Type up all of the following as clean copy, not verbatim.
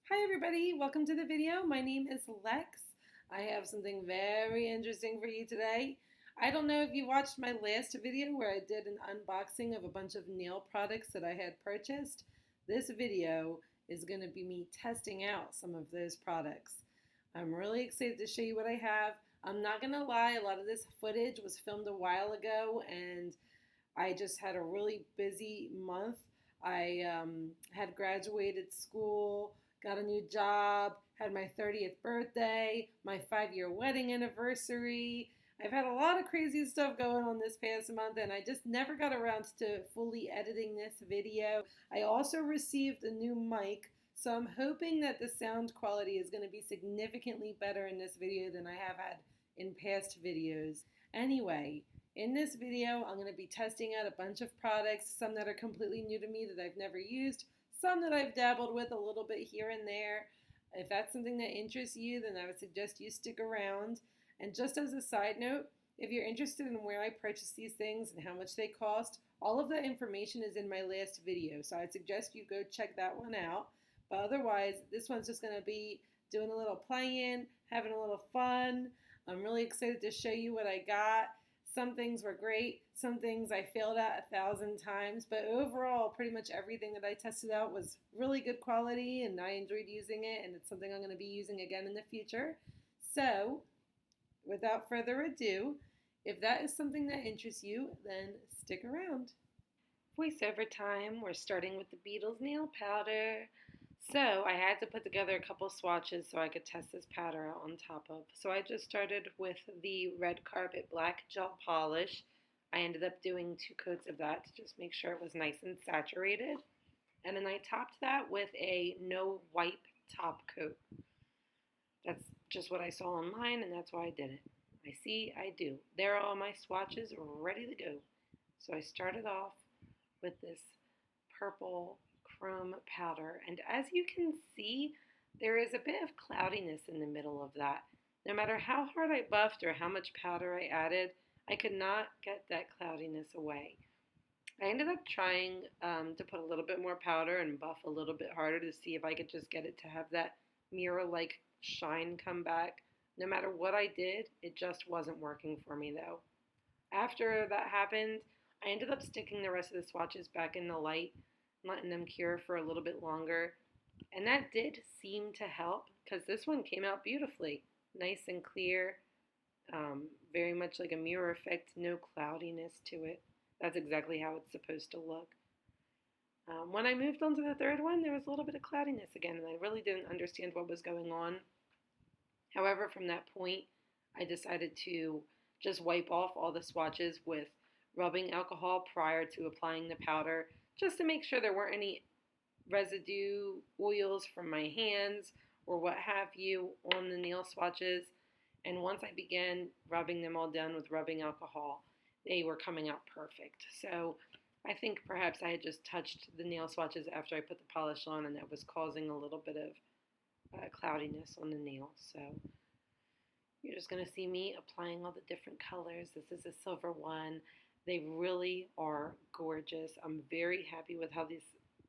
Hi everybody, welcome to the video. My name is Lex. I have something very interesting for you today. I don't know if you watched my last video where I did an unboxing of a bunch of nail products that I had purchased. This video is going to be me testing out some of those products. I'm really excited to show you what I have. I'm not going to lie, a lot of this footage was filmed a while ago and I just had a really busy month. I had graduated school, got a new job, had my 30th birthday, my 5-year wedding anniversary. I've had a lot of crazy stuff going on this past month, and I just never got around to fully editing this video. I also received a new mic, so I'm hoping that the sound quality is going to be significantly better in this video than I have had in past videos. Anyway, in this video, I'm going to be testing out a bunch of products, some that are completely new to me that I've never used, some that I've dabbled with a little bit here and there. If that's something that interests you, then I would suggest you stick around. And just as a side note, if you're interested in where I purchase these things and how much they cost, all of that information is in my last video. So I'd suggest you go check that one out. But otherwise, this one's just going to be doing a little playing, having a little fun. I'm really excited to show you what I got. Some things were great, some things I failed at 1,000 times, but overall, pretty much everything that I tested out was really good quality and I enjoyed using it, and it's something I'm going to be using again in the future. So, without further ado, if that is something that interests you, then stick around. Voiceover time, we're starting with the Beatles nail powder. So I had to put together a couple swatches so I could test this powder out on top of. So I just started with the Red Carpet Black Gel Polish. I ended up doing 2 coats of that to just make sure it was nice and saturated. And then I topped that with a no wipe top coat. That's just what I saw online, and that's why I did it. I see, I do. There are all my swatches ready to go. So I started off with this purple chrome powder, and as you can see, there is a bit of cloudiness in the middle of that. No matter how hard I buffed or how much powder I added, I could not get that cloudiness away. I ended up trying to put a little bit more powder and buff a little bit harder to see if I could just get it to have that mirror-like shine come back. No matter what I did, it just wasn't working for me though. After that happened, I ended up sticking the rest of the swatches back in the light, letting them cure for a little bit longer. And that did seem to help because this one came out beautifully. Nice and clear, very much like a mirror effect, no cloudiness to it. That's exactly how it's supposed to look. When I moved on to the third one, there was a little bit of cloudiness again, and I really didn't understand what was going on. However, from that point, I decided to just wipe off all the swatches with rubbing alcohol prior to applying the powder, just to make sure there weren't any residue oils from my hands or what have you on the nail swatches. And once I began rubbing them all down with rubbing alcohol, they were coming out perfect. So I think perhaps I had just touched the nail swatches after I put the polish on, and that was causing a little bit of cloudiness on the nail. So you're just going to see me applying all the different colors. This is a silver one. They really are gorgeous. I'm very happy with how this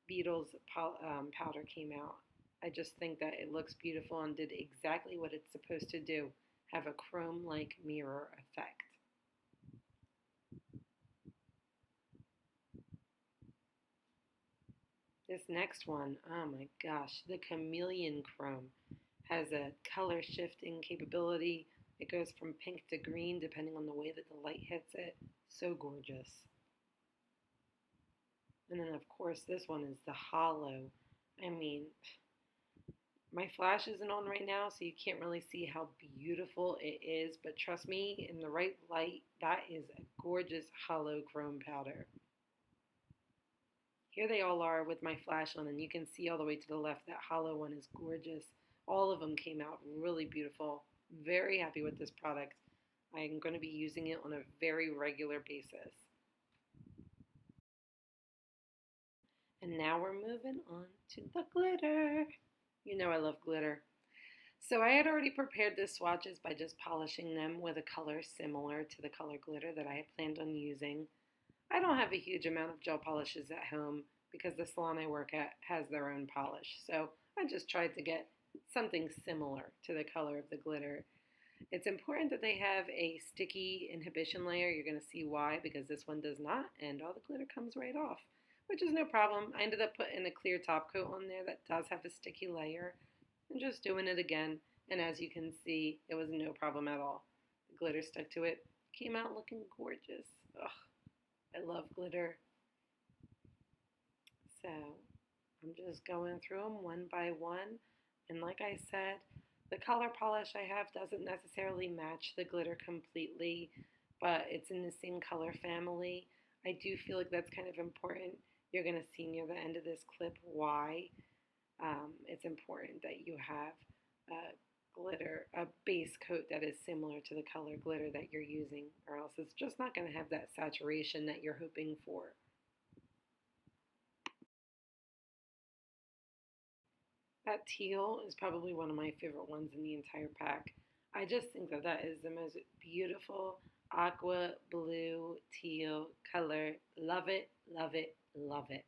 Beatles powder came out. I just think that it looks beautiful and did exactly what it's supposed to do, have a chrome-like mirror effect. This next one, oh my gosh, the Chameleon Chrome has a color shifting capability. It goes from pink to green depending on the way that the light hits it. So gorgeous. And then of course this one is the Hollow. I mean, my flash isn't on right now, so you can't really see how beautiful it is, but trust me, in the right light, that is a gorgeous hollow chrome powder. Here they all are with my flash on, and you can see all the way to the left, that hollow one is gorgeous. All of them came out really beautiful. Very happy with this product. I'm going to be using it on a very regular basis. And now we're moving on to the glitter. You know I love glitter. So I had already prepared the swatches by just polishing them with a color similar to the color glitter that I had planned on using. I don't have a huge amount of gel polishes at home. because the salon I work at has their own polish. So I just tried to get something similar to the color of the glitter. It's important that they have a sticky inhibition layer. You're going to see why, because this one does not, and all the glitter comes right off, which is no problem. I ended up putting a clear top coat on there that does have a sticky layer and just doing it again. And as you can see, it was no problem at all. The glitter stuck to it. Came out looking gorgeous. Ugh, I love glitter. So I'm just going through them one by one. And like I said, the color polish I have doesn't necessarily match the glitter completely, but it's in the same color family. I do feel like that's kind of important. You're going to see near the end of this clip why it's important that you have a base coat that is similar to the color glitter that you're using, or else it's just not going to have that saturation that you're hoping for. That teal is probably one of my favorite ones in the entire pack. I just think that that is the most beautiful aqua blue teal color. Love it, love it, love it.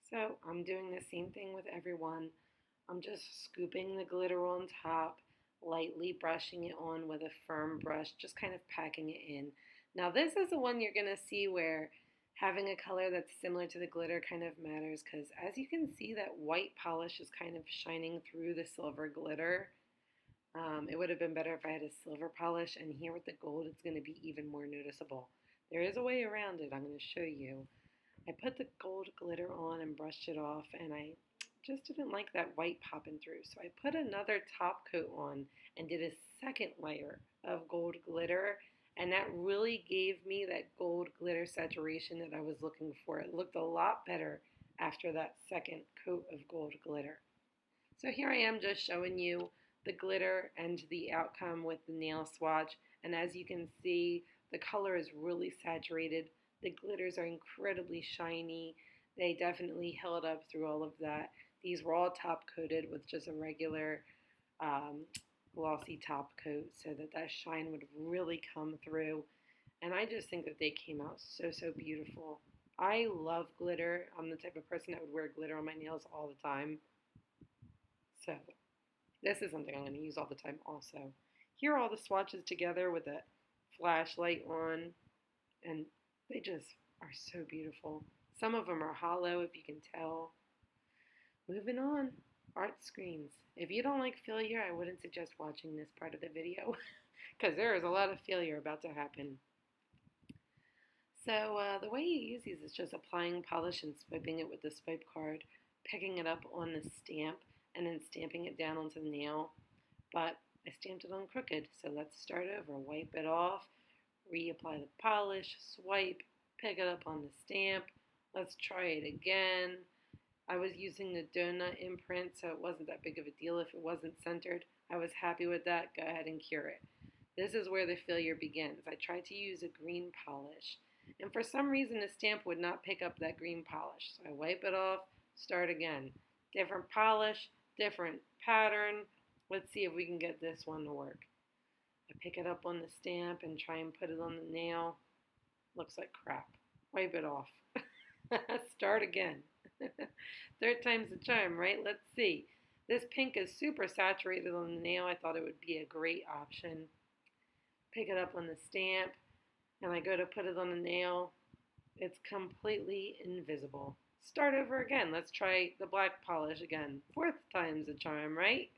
So I'm doing the same thing with everyone. I'm just scooping the glitter on top, lightly brushing it on with a firm brush, just kind of packing it in. Now this is the one you're going to see where having a color that's similar to the glitter kind of matters, because as you can see, that white polish is kind of shining through the silver glitter. It would have been better if I had a silver polish, and here with the gold it's going to be even more noticeable. There is a way around it. I'm going to show you. I put the gold glitter on and brushed it off, and I just didn't like that white popping through. So I put another top coat on and did a second layer of gold glitter, and that really gave me that gold glitter saturation that I was looking for. It looked a lot better after that second coat of gold glitter. So here I am just showing you the glitter and the outcome with the nail swatch, and as you can see, the color is really saturated. The glitters are incredibly shiny. They definitely held up through all of that. These were all top coated with just a regular glossy top coat so that that shine would really come through. And I just think that they came out so, so beautiful. I love glitter. I'm the type of person that would wear glitter on my nails all the time. So this is something I'm going to use all the time also. Here are all the swatches together with a flashlight on, and they just are so beautiful. Some of them are hollow, if you can tell. Moving on, art screens. If you don't like failure, I wouldn't suggest watching this part of the video because there is a lot of failure about to happen. So the way you use these is just applying polish and swiping it with the swipe card, picking it up on the stamp, and then stamping it down onto the nail. But I stamped it on crooked, so let's start over. Wipe it off, reapply the polish, swipe, pick it up on the stamp. Let's try it again. I was using the donut imprint, so it wasn't that big of a deal if it wasn't centered. I was happy with that. Go ahead and cure it. This is where the failure begins. I tried to use a green polish, and for some reason the stamp would not pick up that green polish. So I wipe it off, start again. Different polish, different pattern. Let's see if we can get this one to work. I pick it up on the stamp and try and put it on the nail. Looks like crap. Wipe it off. Start again. Third time's the charm, right? Let's see. This pink is super saturated on the nail. I thought it would be a great option. Pick it up on the stamp, and I go to put it on the nail. It's completely invisible. Start over again. Let's try the black polish again. Fourth time's the charm, right?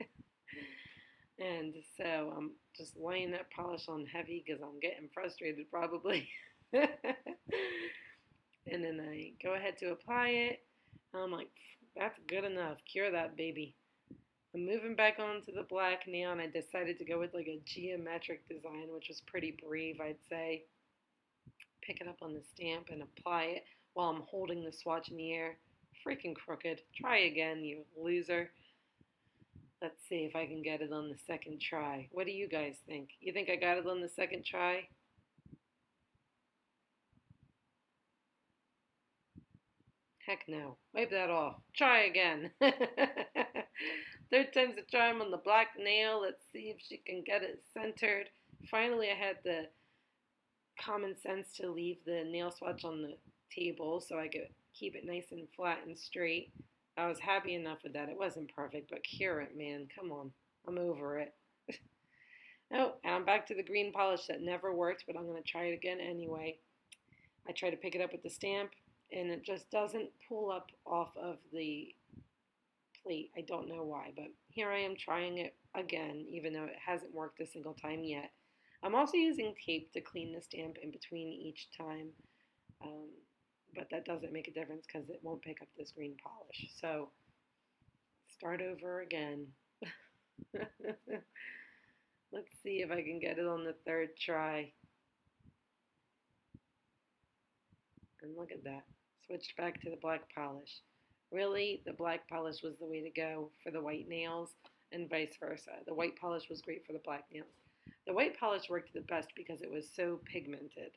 And so I'm just laying that polish on heavy because I'm getting frustrated probably. And then I go ahead to apply it. I'm like, that's good enough. Cure that baby. I'm moving back onto the black nail, and I decided to go with like a geometric design, which was pretty brave, I'd say. Pick it up on the stamp and apply it while I'm holding the swatch in the air. Freaking crooked. Try again, you loser. Let's see if I can get it on the second try. What do you guys think? You think I got it on the second try? Heck no. Wipe that off. Try again. Third time's the charm on the black nail. Let's see if she can get it centered. Finally, I had the common sense to leave the nail swatch on the table so I could keep it nice and flat and straight. I was happy enough with that. It wasn't perfect, but cure it, man. Come on. I'm over it. Oh, and I'm back to the green polish that never worked, but I'm going to try it again anyway. I try to pick it up with the stamp, and it just doesn't pull up off of the plate. I don't know why, but here I am trying it again, even though it hasn't worked a single time yet. I'm also using tape to clean the stamp in between each time, um, but that doesn't make a difference because it won't pick up this green polish. So start over again. Let's see if I can get it on the third try. And look at that. Switched back to the black polish. Really, the black polish was the way to go for the white nails and vice versa. The white polish was great for the black nails. The white polish worked the best because it was so pigmented.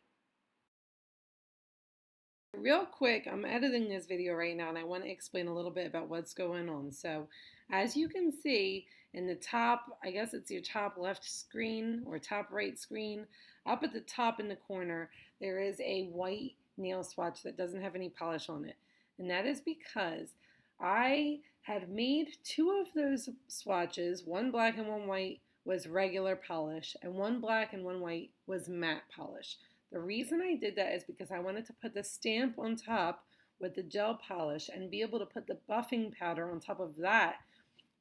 Real quick, I'm editing this video right now and I want to explain a little bit about what's going on. So, as you can see in the top, I guess it's your top left screen or top right screen, up at the top in the corner, there is a white nail swatch that doesn't have any polish on it. And that is because I had made two of those swatches, one black and one white was regular polish, and one black and one white was matte polish. The reason I did that is because I wanted to put the stamp on top with the gel polish and be able to put the buffing powder on top of that,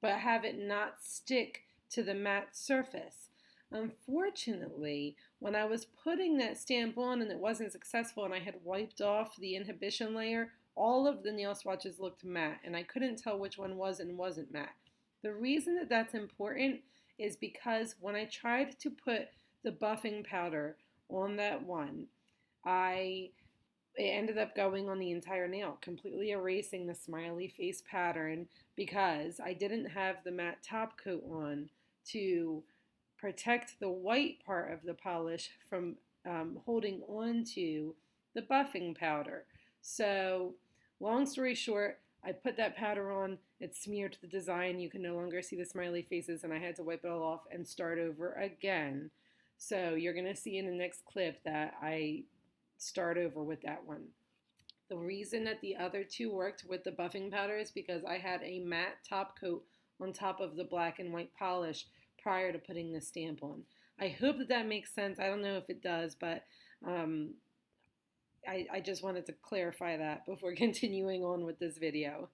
but have it not stick to the matte surface. Unfortunately, when I was putting that stamp on and it wasn't successful and I had wiped off the inhibition layer, all of the nail swatches looked matte and I couldn't tell which one was and wasn't matte. The reason that that's important is because when I tried to put the buffing powder on that one, it ended up going on the entire nail, completely erasing the smiley face pattern because I didn't have the matte top coat on to protect the white part of the polish from holding on to the buffing powder. So, long story short, I put that powder on, it smeared the design, you can no longer see the smiley faces, and I had to wipe it all off and start over again. So you're going to see in the next clip that I start over with that one. The reason that the other two worked with the buffing powder is because I had a matte top coat on top of the black and white polish prior to putting the stamp on. I hope that that makes sense. I don't know if it does, but I just wanted to clarify that before continuing on with this video.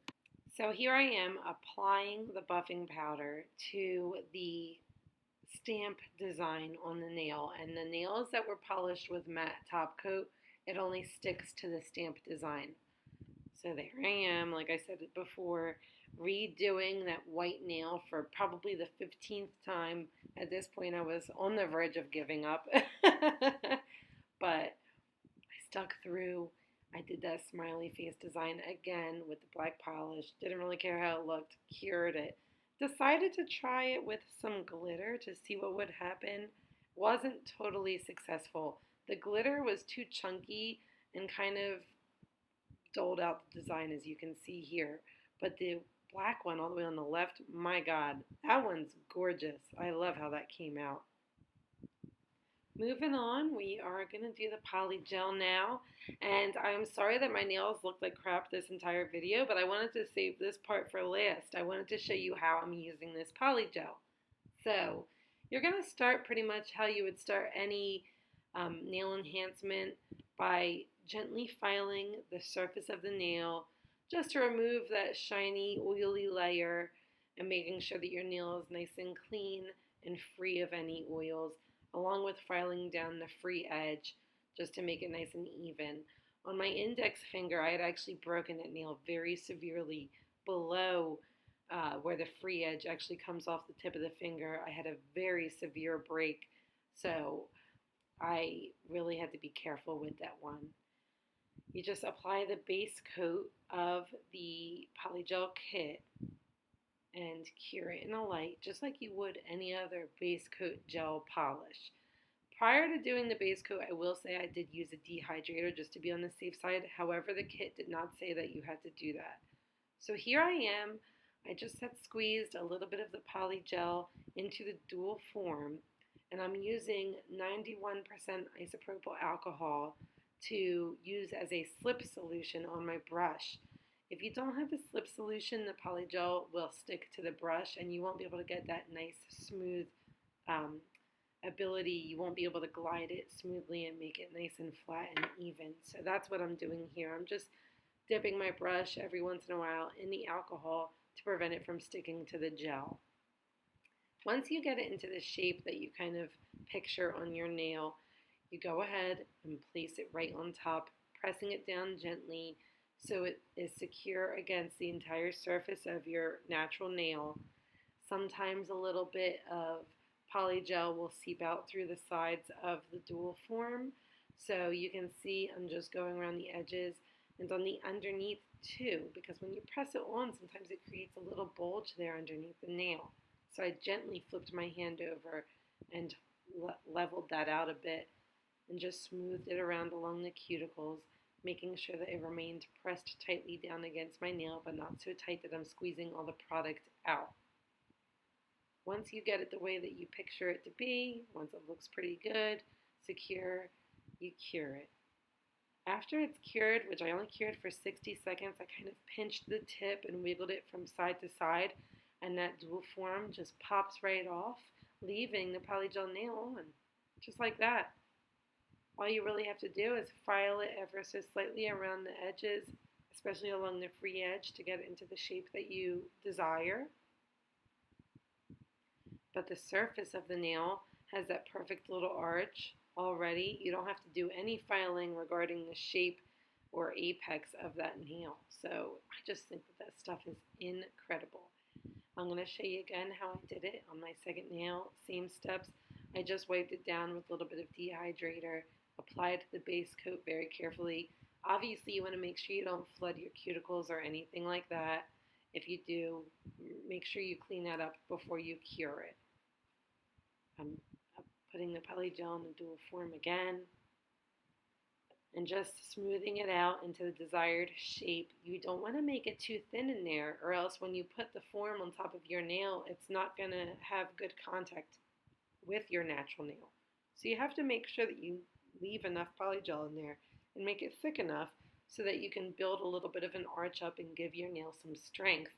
So here I am applying the buffing powder to the stamp design on the nail, and the nails that were polished with matte top coat, it only sticks to the stamp design. So there I am, like I said before, redoing that white nail for probably the 15th time. At this point I was on the verge of giving up, but I stuck through. I did that smiley face design again with the black polish, didn't really care how it looked, cured it. Decided to try it with some glitter to see what would happen. Wasn't totally successful. The glitter was too chunky and kind of doled out the design, as you can see here. But the black one all the way on the left, my God, that one's gorgeous. I love how that came out. Moving on, we are going to do the poly gel now, and I'm sorry that my nails looked like crap this entire video, but I wanted to save this part for last. I wanted to show you how I'm using this poly gel. So, you're going to start pretty much how you would start any nail enhancement by gently filing the surface of the nail just to remove that shiny, oily layer and making sure that your nail is nice and clean and free of any oils, along with filing down the free edge just to make it nice and even. On my index finger, I had actually broken that nail very severely below where the free edge actually comes off the tip of the finger. I had a very severe break, so I really had to be careful with that one. You just apply the base coat of the polygel kit and cure it in a light just like you would any other base coat gel polish. Prior to doing the base coat, I will say I did use a dehydrator just to be on the safe side. However, the kit did not say that you had to do that. So here I am. I just had squeezed a little bit of the poly gel into the dual form, and I'm using 91% isopropyl alcohol to use as a slip solution on my brush. If you don't have a slip solution, the polygel will stick to the brush and you won't be able to get that nice smooth um, ability. You won't be able to glide it smoothly and make it nice and flat and even. So that's what I'm doing here. I'm just dipping my brush every once in a while in the alcohol to prevent it from sticking to the gel. Once you get it into the shape that you kind of picture on your nail, you go ahead and place it right on top, pressing it down gently so it is secure against the entire surface of your natural nail. Sometimes a little bit of polygel will seep out through the sides of the dual form. So you can see I'm just going around the edges and on the underneath too, because when you press it on, sometimes it creates a little bulge there underneath the nail. So I gently flipped my hand over and leveled that out a bit and just smoothed it around along the cuticles, making sure that it remained pressed tightly down against my nail, but not so tight that I'm squeezing all the product out. Once you get it the way that you picture it to be, once it looks pretty good, secure, you cure it. After it's cured, which I only cured for 60 seconds, I kind of pinched the tip and wiggled it from side to side, and that dual form just pops right off, leaving the polygel nail on, just like that. All you really have to do is file it ever so slightly around the edges, especially along the free edge, to get it into the shape that you desire. But the surface of the nail has that perfect little arch already. You don't have to do any filing regarding the shape or apex of that nail. So I just think that stuff is incredible. I'm going to show you again how I did it on my second nail. Same steps. I just wiped it down with a little bit of dehydrator, applied the base coat very carefully. Obviously, you want to make sure you don't flood your cuticles or anything like that. If you do, make sure you clean that up before you cure it. I'm putting the polygel in the dual form again and just smoothing it out into the desired shape. You don't want to make it too thin in there, or else when you put the form on top of your nail, it's not going to have good contact with your natural nail. So you have to make sure that you leave enough polygel in there and make it thick enough so that you can build a little bit of an arch up and give your nail some strength,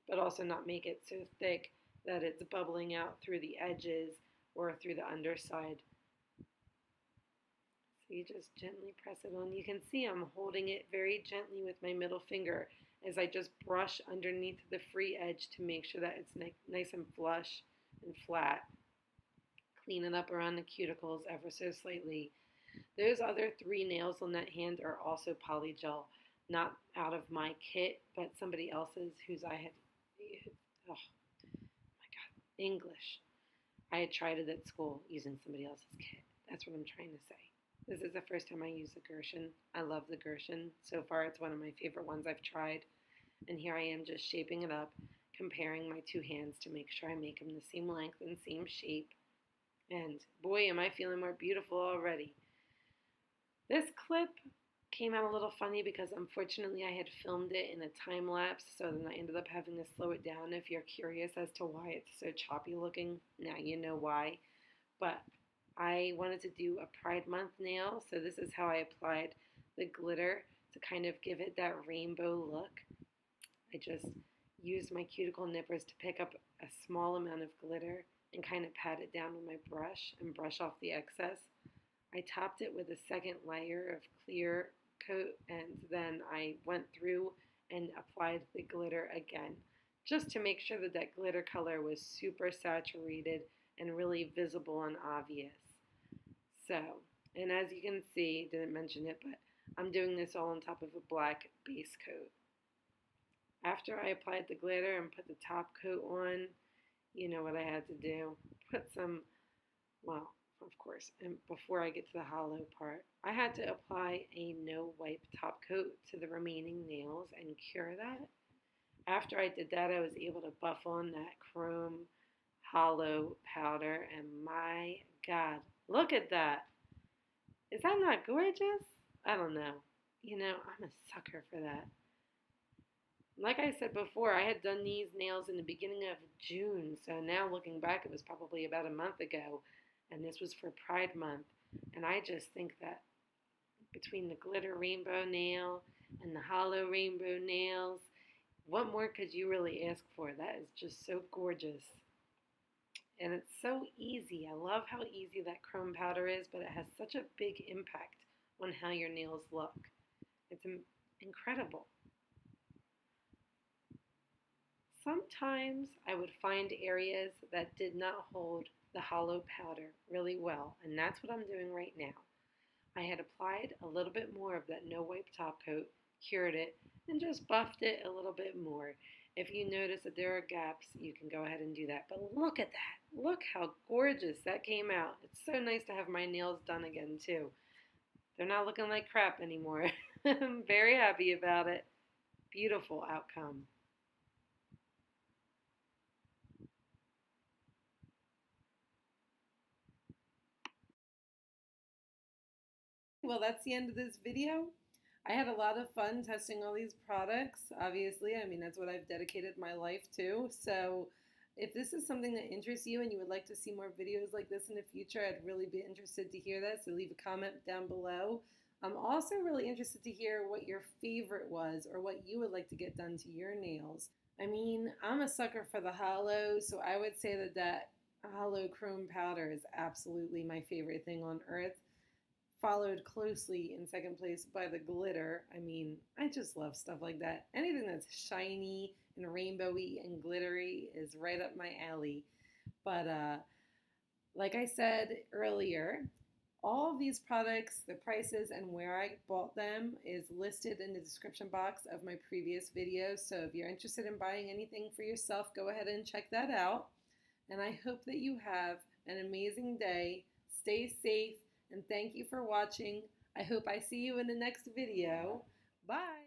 but also not make it so thick that it's bubbling out through the edges or through the underside. So you just gently press it on. You can see I'm holding it very gently with my middle finger as I just brush underneath the free edge to make sure that it's nice and flush and flat. Clean it up around the cuticles ever so slightly. Those other 3 nails on that hand are also polygel, not out of my kit, but somebody else's whose I had, oh my God, English. I had tried it at school using somebody else's kit. That's what I'm trying to say. This is the first time I use the Gershon. I love the Gershon. So far, it's one of my favorite ones I've tried. And here I am just shaping it up, comparing my 2 hands to make sure I make them the same length and same shape. And boy, am I feeling more beautiful already. This clip came out a little funny because unfortunately I had filmed it in a time lapse, so then I ended up having to slow it down. If you're curious as to why it's so choppy looking, now you know why. But I wanted to do a Pride Month nail, so this is how I applied the glitter to kind of give it that rainbow look. I just used my cuticle nippers to pick up a small amount of glitter and kind of pat it down with my brush and brush off the excess. I topped it with a second layer of clear coat, and then I went through and applied the glitter again, just to make sure that that glitter color was super saturated and really visible and obvious. So, and as you can see, didn't mention it, but I'm doing this all on top of a black base coat. After I applied the glitter and put the top coat on, you know what I had to do. Put some, well, of course, and before I get to the hollow part, I had to apply a no-wipe top coat to the remaining nails and cure that. After I did that, I was able to buff on that chrome hollow powder, and my God, look at that. Is that not gorgeous? I don't know. You know, I'm a sucker for that. Like I said before, I had done these nails in the beginning of June, so now looking back, it was probably about a month ago. and this was for Pride Month. And I just think that between the glitter rainbow nail and the hollow rainbow nails, what more could you really ask for? That is just so gorgeous. And it's so easy. I love how easy that chrome powder is, but it has such a big impact on how your nails look. It's incredible. Sometimes I would find areas that did not hold the hollow powder really well, and that's what I'm doing right now. I had applied a little bit more of that no wipe top coat, cured it, and just buffed it a little bit more. If you notice that there are gaps, you can go ahead and do that. But look at that. Look how gorgeous that came out. It's so nice to have my nails done again, too. They're not looking like crap anymore. I'm very happy about it. Beautiful outcome. Well, that's the end of this video. I had a lot of fun testing all these products. Obviously, I mean, that's what I've dedicated my life to. So if this is something that interests you and you would like to see more videos like this in the future, I'd really be interested to hear that. So leave a comment down below. I'm also really interested to hear what your favorite was or what you would like to get done to your nails. I mean, I'm a sucker for the hollow, so I would say that hollow chrome powder is absolutely my favorite thing on earth, followed closely in second place by the glitter. I mean, I just love stuff like that. Anything that's shiny and rainbowy and glittery is right up my alley. But like I said earlier, all of these products, the prices, and where I bought them is listed in the description box of my previous videos. So if you're interested in buying anything for yourself, go ahead and check that out. And I hope that you have an amazing day. Stay safe, and thank you for watching. I hope I see you in the next video. Bye!